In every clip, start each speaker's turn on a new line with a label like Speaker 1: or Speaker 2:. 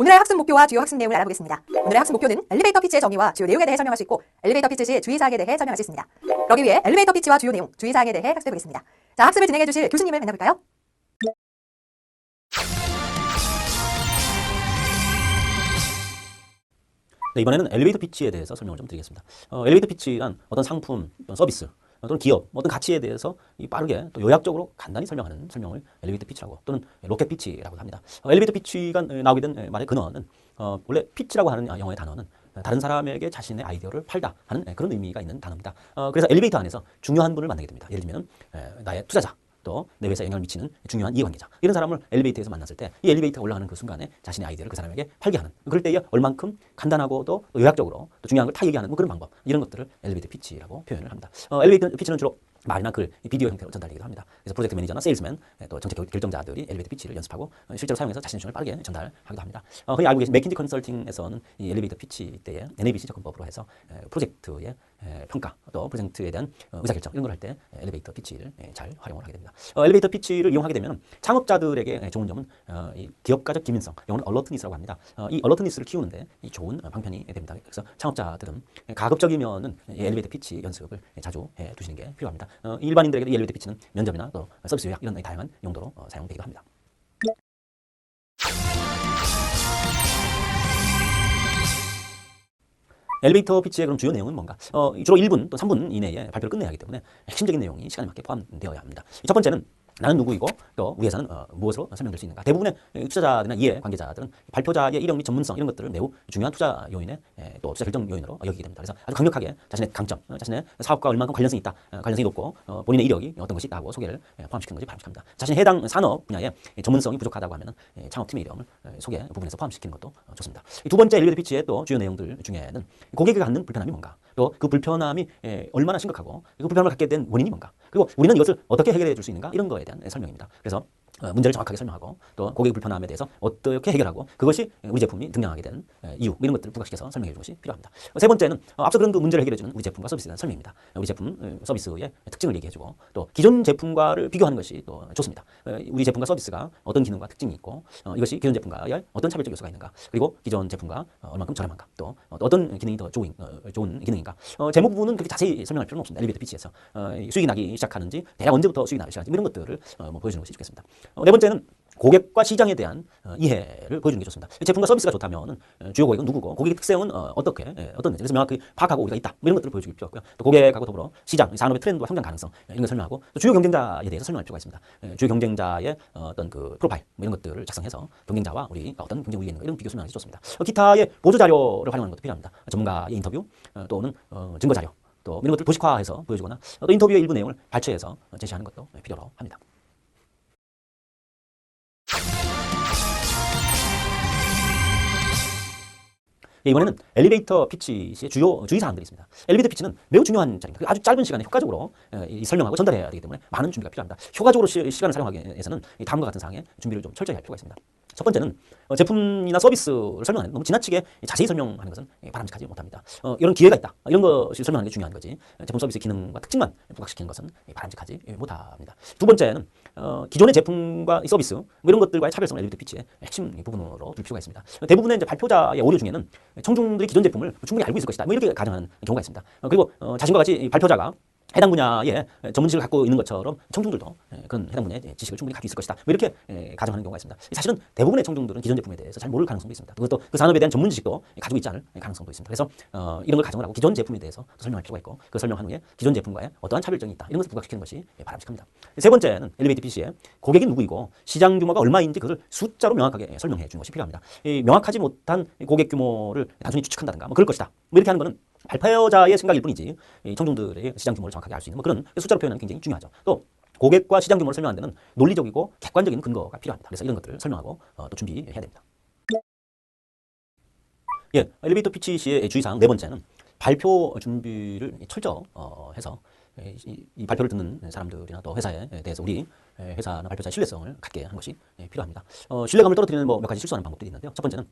Speaker 1: 오늘의 학습 목표와 주요 학습 내용을 알아보겠습니다. 오늘의 학습 목표는 엘리베이터 피치의 정의와 주요 내용에 대해 설명할 수 있고 엘리베이터 피치 시 주의사항에 대해 설명할 수 있습니다. 그러기 위해 엘리베이터 피치와 주요 내용, 주의사항에 대해 학습해 보겠습니다. 자, 학습을 진행해 주실 교수님을 만나볼까요?
Speaker 2: 네, 이번에는 엘리베이터 피치에 대해서 설명을 좀 드리겠습니다. 엘리베이터 피치란 어떤 상품, 어떤 서비스, 또는 기업, 어떤 가치에 대해서 빠르게 또 요약적으로 간단히 설명하는 설명을 엘리베이터 피치라고 또는 로켓 피치라고 합니다. 엘리베이터 피치가 나오게 된 말의 근원은 원래 피치라고 하는 영어의 단어는 다른 사람에게 자신의 아이디어를 팔다 하는 그런 의미가 있는 단어입니다. 그래서 엘리베이터 안에서 중요한 분을 만나게 됩니다. 예를 들면 나의 투자자, 또 내 회사에 영향을 미치는 중요한 이해관계자, 이런 사람을 엘리베이터에서 만났을 때 이 엘리베이터가 올라가는 그 순간에 자신의 아이디어를 그 사람에게 팔게 하는, 그럴 때에 얼만큼 간단하고 또 요약적으로 또 중요한 걸 다 얘기하는 그런 방법, 이런 것들을 엘리베이터 피치라고 표현을 합니다. 엘리베이터 피치는 주로 말이나 글, 비디오 형태로 전달되기도 합니다. 그래서 프로젝트 매니저나 세일즈맨, 또 정책 결정자들이 엘리베이터 피치를 연습하고 실제로 사용해서 자신의 주장을 빠르게 전달하기도 합니다. 흔히 알고 계신 맥킨지 컨설팅에서는 이 엘리베이터 피치 때에 NABC 접근법으로 해서 프로젝트의 평가, 또 프로젝트에 대한 의사결정, 이런 걸 할 때 엘리베이터 피치를 잘 활용을 하게 됩니다. 엘리베이터 피치를 이용하게 되면 창업자들에게 좋은 점은 이 기업가적 기민성, 영어는 얼러트니스라고 합니다. 이 얼러트니스를 키우는데 좋은 방편이 됩니다. 그래서 창업자들은 가급적이면은 엘리베이터 피치 연습을 자주 해 두시는 게 필요합니다. 일반인들에게도 이 엘리베이터 피치는 면접이나 또 서비스 요약, 이런 다양한 용도로 사용되기도 합니다. 엘리베이터 피치의 그럼 주요 내용은 뭔가? 주로 1분 또 3분 이내에 발표를 끝내야 하기 때문에 핵심적인 내용이 시간에 맞게 포함되어야 합니다. 첫 번째는 나는 누구이고 또 우리 회사는 무엇으로 설명될 수 있는가. 대부분의 투자자들이나 이해관계자들은 발표자의 이력 및 전문성, 이런 것들을 매우 중요한 투자 요인에 또 투자 결정 요인으로 여기게 됩니다. 그래서 아주 강력하게 자신의 강점, 자신의 사업과 얼마만큼 관련성이 있다, 관련성이 높고 본인의 이력이 어떤 것이 있다 하고 소개를 포함시키는 것이 바람직합니다. 자신의 해당 산업 분야에 전문성이 부족하다고 하면 창업팀의 이름을 소개 부분에서 포함시키는 것도 좋습니다. 두 번째 엘리베이터 피치의 또 주요 내용들 중에는 고객이 갖는 불편함이 뭔가, 또 그 불편함이 얼마나 심각하고 그 불편함을 갖게 된 원인이 뭔가, 그리고 우리는 이것을 어떻게 해결해 줄 수 있는가, 이런 거에 대한 설명입니다. 그래서 문제를 정확하게 설명하고 또 고객의 불편함에 대해서 어떻게 해결하고 그것이 우리 제품이 등장하게 된 이유, 이런 것들을 부각시켜서 설명해 주는 것이 필요합니다. 세 번째는 앞서 그런 그 문제를 해결해 주는 우리 제품과 서비스에 대한 설명입니다. 우리 제품 서비스의 특징을 얘기해 주고 또 기존 제품과를 비교하는 것이 또 좋습니다. 우리 제품과 서비스가 어떤 기능과 특징이 있고 이것이 기존 제품과의 어떤 차별적 요소가 있는가, 그리고 기존 제품과 얼마큼 저렴한가, 또 어떤 기능이 더 좋은 기능인가. 제목 부분은 그렇게 자세히 설명할 필요는 없습니다. 엘리베이터 피치에서 수익이 나기 시작하는지, 대략 언제부터 수익이 나기 시작하는지, 이런 것들을 보여주는 것이 좋겠습니다. 네 번째는 고객과 시장에 대한 이해를 보여주는 게 좋습니다. 제품과 서비스가 좋다면 주요 고객은 누구고, 고객의 특성은 어떻게, 어떤, 그래서 명확히 파악하고 우리가 있다, 이런 것들을 보여주기 필요하고요. 또 고객하고 더불어 시장, 산업의 트렌드와 성장 가능성, 이런 걸 설명하고, 또 주요 경쟁자에 대해서 설명할 필요가 있습니다. 주요 경쟁자의 어떤 그 프로파일, 이런 것들을 작성해서 경쟁자와 우리가 어떤 경쟁 우위에 있는가, 이런 비교 설명하는 게 좋습니다. 기타의 보조 자료를 활용하는 것도 필요합니다. 전문가의 인터뷰, 또는 증거 자료, 또 이런 것들을 도식화해서 보여주거나, 또 인터뷰의 일부 내용을 발췌해서 제시하는 것도 필요로 합니다. 이번에는 엘리베이터 피치의 주요 주의사항들이 있습니다. 엘리베이터 피치는 매우 중요한 자리입니다. 아주 짧은 시간에 효과적으로 설명하고 전달해야 되기 때문에 많은 준비가 필요합니다. 효과적으로 시간을 사용하기 위해서는 다음과 같은 사항에 준비를 좀 철저히 할 필요가 있습니다. 첫 번째는 제품이나 서비스를 설명하는, 너무 지나치게 자세히 설명하는 것은 바람직하지 못합니다. 이런 기회가 있다, 이런 것을 설명하는 게 중요한 거지, 제품 서비스의 기능과 특징만 부각시키는 것은 바람직하지 못합니다. 두 번째는 기존의 제품과 서비스, 이런 것들과의 차별성을 엘리베이터 피치의 핵심 부분으로 둘 필요가 있습니다. 대부분의 이제 발표자의 오류 중에는 청중들이 기존 제품을 충분히 알고 있을 것이다, 이렇게 가정하는 경우가 있습니다. 그리고 자신과 같이 발표자가 해당 분야에 전문 지식을 갖고 있는 것처럼 청중들도 그런 해당 분야의 지식을 충분히 가지고 있을 것이다, 이렇게 가정하는 경우가 있습니다. 사실은 대부분의 청중들은 기존 제품에 대해서 잘 모를 가능성도 있습니다. 그것도 그 산업에 대한 전문 지식도 가지고 있지 않을 가능성도 있습니다. 그래서 이런 걸 가정을 하고 기존 제품에 대해서 설명할 필요가 있고, 그 설명한 후에 기존 제품과의 어떠한 차별점이 있다, 이런 것을 부각시키는 것이 바람직합니다. 세 번째는 엘리베이터 피치에 고객이 누구이고 시장 규모가 얼마인지 그것을 숫자로 명확하게 설명해 주는 것이 필요합니다. 명확하지 못한 고객 규모를 단순히 추측한다든가 그럴 것이다, 이렇게 하는 것은 발표자의 생각일 뿐이지 청중들의 시장 규모를 정확하게 알 수 있는 그런 숫자로 표현하는 게 굉장히 중요하죠. 또 고객과 시장 규모를 설명하는 데는 논리적이고 객관적인 근거가 필요합니다. 그래서 이런 것들을 설명하고 또 준비해야 됩니다. 엘리베이터 피치 시의 주의사항 네 번째는 발표 준비를 철저해서 이 발표를 듣는 사람들이나 또 회사에 대해서 우리 회사나 발표자의 신뢰성을 갖게 하는 것이 필요합니다. 신뢰감을 떨어뜨리는 몇 가지 실수하는 방법들이 있는데요. 첫 번째는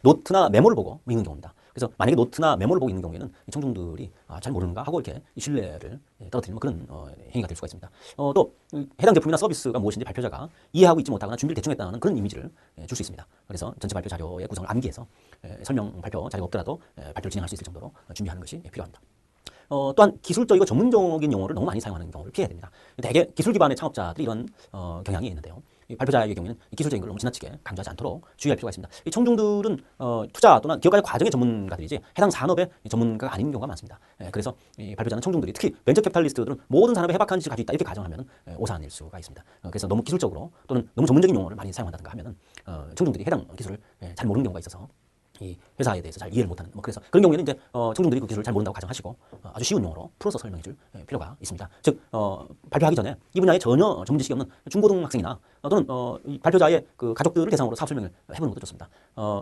Speaker 2: 노트나 메모를 보고 읽는 경우입니다. 그래서 만약에 노트나 메모를 보고 읽는 경우에는 이 청중들이 잘 모르는가 하고 이렇게 신뢰를 떨어뜨리는 그런 행위가 될 수가 있습니다. 또 해당 제품이나 서비스가 무엇인지 발표자가 이해하고 있지 못하거나 준비를 대충 했다는 그런 이미지를 줄 수 있습니다. 그래서 전체 발표 자료의 구성을 암기해서 설명 발표 자료가 없더라도 발표를 진행할 수 있을 정도로 준비하는 것이 필요합니다. 또한 기술적이고 전문적인 용어를 너무 많이 사용하는 경우를 피해야 됩니다. 대개 기술 기반의 창업자들이 이런 경향이 있는데요. 이 발표자의 경우에는 기술적인 걸 너무 지나치게 강조하지 않도록 주의할 필요가 있습니다. 이 청중들은 투자 또는 기업가의 과정의 전문가들이지 해당 산업의 전문가가 아닌 경우가 많습니다. 그래서 이 발표자는 청중들이 특히 벤처 캐피탈리스트들은 모든 산업에 해박한 지식을 가지고 있다 이렇게 가정하면 오산일 수가 있습니다. 그래서 너무 기술적으로 또는 너무 전문적인 용어를 많이 사용한다든가 하면은 청중들이 해당 기술을 잘 모르는 경우가 있어서 이 회사에 대해서 잘 이해를 못하는 그래서 그런 경우에는 이제 청중들이 그 기술을 잘 모른다고 가정하시고 아주 쉬운 용어로 풀어서 설명해줄 필요가 있습니다. 즉 발표하기 전에 이 분야에 전혀 전문 지식이 없는 중고등 학생이나 또는 이 발표자의 그 가족들을 대상으로 사업 설명을 해보는 것도 좋습니다.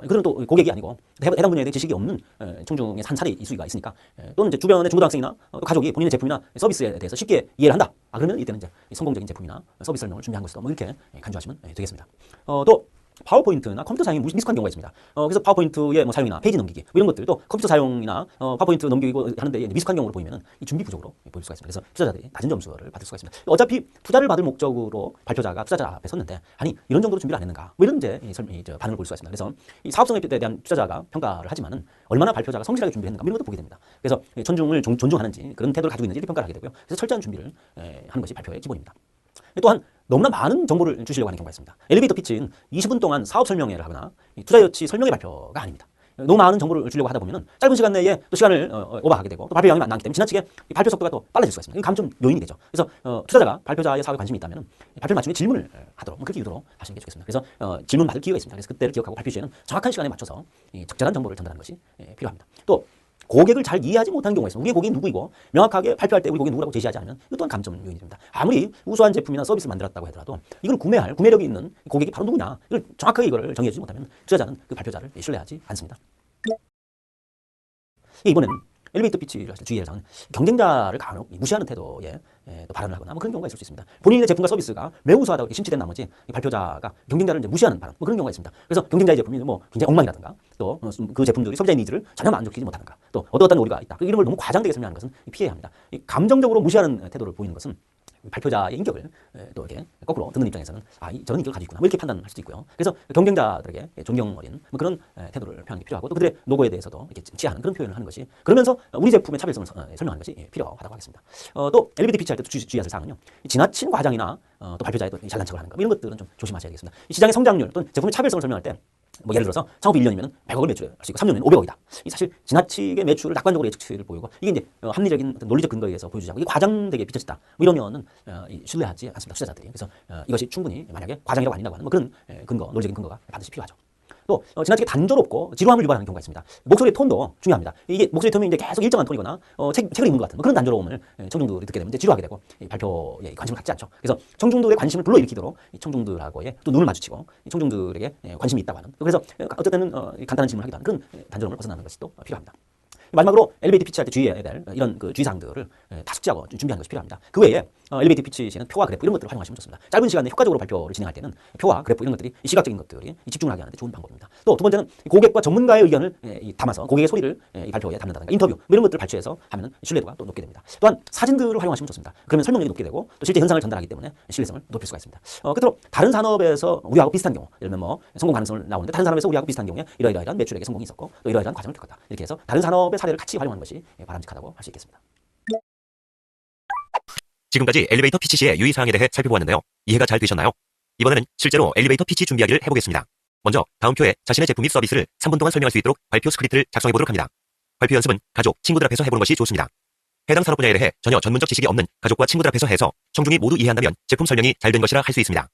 Speaker 2: 그들은 또 고객이 아니고 해당 분야에 대해 지식이 없는 청중의 한 차례 이수위가 있으니까 또는 이제 주변의 중고등학생이나 가족이 본인의 제품이나 서비스에 대해서 쉽게 이해를 한다. 그러면 이때는 이제 성공적인 제품이나 서비스 설명을 준비한 것이다. 뭐 이렇게 간주하시면 되겠습니다. 또 파워포인트나 컴퓨터 사용이 미숙한 경우가 있습니다. 그래서 파워포인트의 뭐 사용이나 페이지 넘기기 뭐 이런 것들도 컴퓨터 사용이나 파워포인트 넘기고 하는데 미숙한 경우를 보이면은 이 준비 부족으로 보일 수가 있습니다. 그래서 투자자들이 낮은 점수를 받을 수가 있습니다. 어차피 투자를 받을 목적으로 발표자가 투자자 앞에 섰는데 아니 이런 정도로 준비를 안 했는가 뭐 이런 이제 반응을 볼 수가 있습니다. 그래서 이 사업성에 대한 투자자가 평가를 하지만은 얼마나 발표자가 성실하게 준비했는가 뭐 이런 것도 보게 됩니다. 그래서 천중을 존중하는지 그런 태도를 가지고 있는지 평가를 하게 되고요. 그래서 철저한 준비를 하는 것이 발표의 기본입니다. 또한 너무나 많은 정보를 주시려고 하는 경우가 있습니다. 엘리베이터 피치는 20분 동안 사업 설명회를 하거나 투자 여치 설명회 발표가 아닙니다. 너무 많은 정보를 주려고 하다 보면 짧은 시간 내에 또 시간을 오버하게 되고 또 발표량이 많기 때문에 지나치게 발표 속도가 또 빨라질 수가 있습니다. 이건 감점 요인이 되죠. 그래서 투자자가 발표자의 사업에 관심이 있다면 발표를 맞추는 질문을 하도록 그렇게 유도로 하시는 게 좋겠습니다. 그래서 질문 받을 기회가 있습니다. 그래서 그때를 기억하고 발표 시에는 정확한 시간에 맞춰서 적절한 정보를 전달하는 것이 필요합니다. 또 고객을 잘 이해하지 못하는 경우가 있습니다. 우리의 고객이 누구이고 명확하게 발표할 때 우리 고객이 누구라고 제시하지 않으면 이것 또한 감점 요인이 됩니다. 아무리 우수한 제품이나 서비스를 만들었다고 하더라도 이걸 구매할 구매력이 있는 고객이 바로 누구냐 이걸 정확하게 이걸 정해주지 못하면 투자자는 그 발표자를 신뢰하지 않습니다. 이번에는 엘리베이터 피치를 할 때 주의해야 하는 경쟁자를 간혹 무시하는 태도에 또 발언을 하거나 뭐 그런 경우가 있을 수 있습니다. 본인의 제품과 서비스가 매우 우수하다고 심취된 나머지 발표자가 경쟁자를 이제 무시하는 발언 뭐 그런 경우가 있습니다. 그래서 경쟁자의 제품이 뭐 굉장히 엉망이라든가 또 그 제품들이 소비자의 니즈를 전혀 만족시키지 못하는가 또 어떤 오류가 있다 이런 걸 너무 과장되게 설명하는 것은 피해야 합니다. 감정적으로 무시하는 태도를 보이는 것은 발표자의 인격을 또 이렇게 거꾸로 듣는 입장에서는 저런 인격을 가지고 있구나 뭐 이렇게 판단할 수도 있고요. 그래서 경쟁자들에게 존경 어린 뭐 그런 태도를 표하는 게 필요하고 또 그들의 노고에 대해서도 이렇게 지하는 그런 표현을 하는 것이 그러면서 우리 제품의 차별성을 설명하는 것이 필요하다고 하겠습니다. 또 엘리베이터 피치할 때 주의하실 사항은요. 지나친 과장이나 또 발표자의 또 잘난 척을 하는 거 이런 것들은 좀 조심하셔야 되겠습니다. 이 시장의 성장률 또는 제품의 차별성을 설명할 때 뭐 예를 들어서 창업이 1년이면 100억을 매출할 수 있고 3년이면 500억이다. 이 사실 지나치게 매출을 낙관적으로 예측치를 보이고 이게 이제 합리적인 어떤 논리적 근거에 의해서 보여주지 않고 이게 과장되게 비춰진다. 뭐 이러면은 신뢰하지 않습니다. 투자자들이. 그래서 이것이 충분히 만약에 과장이라고 아닌다고 하는 뭐 그런 근거, 논리적인 근거가 반드시 필요하죠. 또 지나치게 단조롭고 지루함을 유발하는 경우가 있습니다. 목소리의 톤도 중요합니다. 이게 목소리 톤이 이제 계속 일정한 톤이거나 책을 읽는 것 같은 뭐 그런 단조로움을 청중들이 듣게 되면 이제 지루하게 되고 발표에 관심을 갖지 않죠. 그래서 청중들의 관심을 불러일으키도록 청중들하고의 또 눈을 마주치고 청중들에게 관심이 있다고 하는 그래서 어쨌든 간단한 질문을 하기도 하는 그런 단조로움을 벗어나는 것이 또 필요합니다. 마지막으로 엘리베이터 피치할 때 주의해야 될 이런 그 주의사항들을 다 숙지하고 준비하는 것이 필요합니다. 그 외에 엘리베이터 피치 시에는 표와 그래프 이런 것들을 활용하시면 좋습니다. 짧은 시간 내에 효과적으로 발표를 진행할 때는 표와 그래프 이런 것들이 이 시각적인 것들이 집중을 하게 하는데 좋은 방법입니다. 또 두 번째는 고객과 전문가의 의견을 담아서 고객의 소리를 이 발표에 담는다든가 인터뷰 뭐 이런 것들을 발췌해서 하면 신뢰도가 또 높게 됩니다. 또한 사진들을 활용하시면 좋습니다. 그러면 설명력이 높게 되고 또 실제 현상을 전달하기 때문에 신뢰성을 높일 수가 있습니다. 끝으로 다른 산업에서 우리하고 비슷한 경우 예를 들면 뭐 성공 가능성을 나오는데 다른 산업에서 우리하고 비슷한 경우에 이러이러한 매출액의 성공이 있었고 또 이러이러한 과정을 겪었다. 이렇게 해서 다른 산업의 사례를 같이 활용하는 것이 바람직하다고 할 수 있겠습니다.
Speaker 3: 지금까지 엘리베이터 피치 시의 유의사항에 대해 살펴보았는데요. 이해가 잘 되셨나요? 이번에는 실제로 엘리베이터 피치 준비하기를 해보겠습니다. 먼저 다음 표에 자신의 제품 및 서비스를 3분 동안 설명할 수 있도록 발표 스크립트를 작성해보도록 합니다. 발표 연습은 가족, 친구들 앞에서 해보는 것이 좋습니다. 해당 산업 분야에 대해 전혀 전문적 지식이 없는 가족과 친구들 앞에서 해서 청중이 모두 이해한다면 제품 설명이 잘 된 것이라 할 수 있습니다.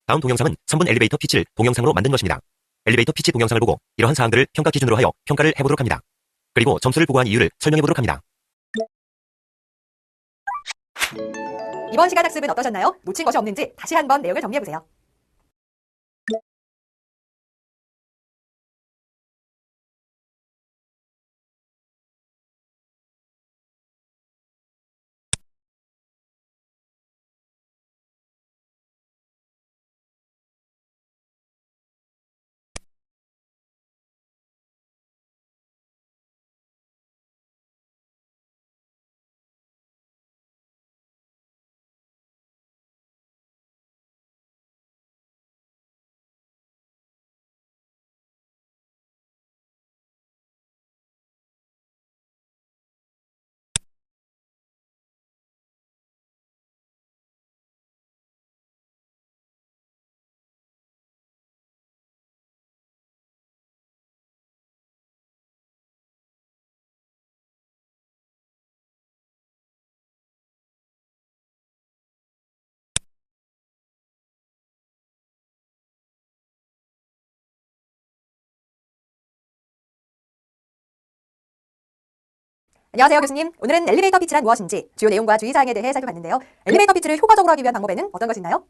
Speaker 3: 다음 동영상은 3분 엘리베이터 피치를 동영상으로 만든 것입니다. 엘리베이터 피치 동영상을 보고 이러한 사항들을 평가 기준으로 하여 평가를 해보도록 합니다. 그리고 점수를 부과한 이유를 설명해보도록 합니다.
Speaker 1: 이번 시간 학습은 어떠셨나요? 놓친 것이 없는지 다시 한번 내용을 정리해보세요. 안녕하세요, 교수님. 오늘은 엘리베이터 피치란 무엇인지 주요 내용과 주의사항에 대해 살펴봤는데요. 엘리베이터 피치를 효과적으로 하기 위한 방법에는 어떤 것이 있나요?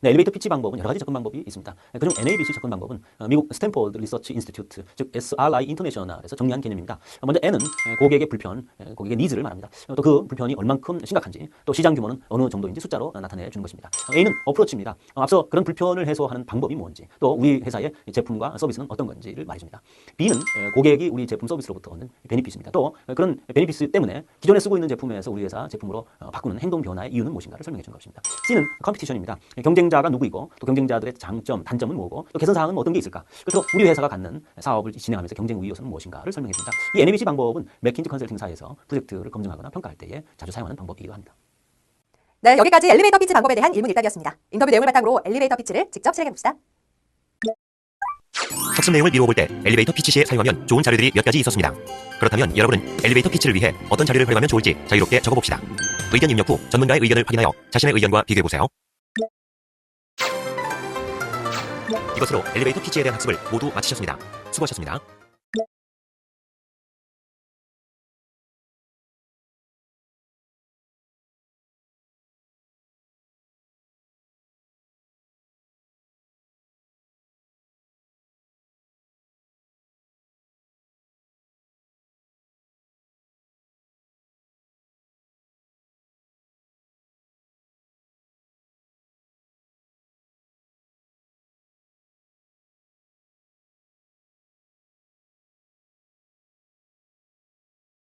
Speaker 2: 네, 엘리베이터 피치 방법은 여러 가지 접근 방법이 있습니다. 그중 NABC 접근 방법은 미국 스탠포드 리서치 인스티튜트, 즉 SRI 인터내셔널에서 정리한 개념입니다. 먼저 N은 고객의 불편, 고객의 니즈를 말합니다. 또 그 불편이 얼만큼 심각한지, 또 시장 규모는 어느 정도인지 숫자로 나타내 주는 것입니다. A는 어프로치입니다. 앞서 그런 불편을 해소하는 방법이 뭔지, 또 우리 회사의 제품과 서비스는 어떤 건지를 말해줍니다. B는 고객이 우리 제품 서비스로부터 얻는 베니핏입니다. 또 그런 베니핏 때문에 기존에 쓰고 있는 제품에서 우리 회사 제품으로 바꾸는 행동 변화의 이유는 무엇인가를 설명해 주는 것입니다. C는 컴피티션입니다. 경쟁자가 누구이고 또 경쟁자들의 장점, 단점은 뭐고 또 개선 사항은 어떤 게 있을까? 그래서 우리 회사가 갖는 사업을 진행하면서 경쟁 우위 요소는 무엇인가를 설명해 줍니다. 이 NABC 방법은 맥킨지 컨설팅사에서 프로젝트를 검증하거나 평가할 때에 자주 사용하는 방법이기도 합니다.
Speaker 1: 네, 여기까지 엘리베이터 피치 방법에 대한 일문일답이었습니다. 인터뷰 내용을 바탕으로 엘리베이터 피치를 직접 실행해 봅시다.
Speaker 3: 학습 내용을 미루어 볼 때 엘리베이터 피치 시에 사용하면 좋은 자료들이 몇 가지 있었습니다. 그렇다면 여러분은 엘리베이터 피치를 위해 어떤 자료를 활용하면 좋을지 자유롭게 적어봅시다. 의견 입력 후 전문가의 의견을 확인하여 자신의 의견과 비교해보세요. 이것으로 엘리베이터 피치에 대한 학습을 모두 마치셨습니다. 수고하셨습니다.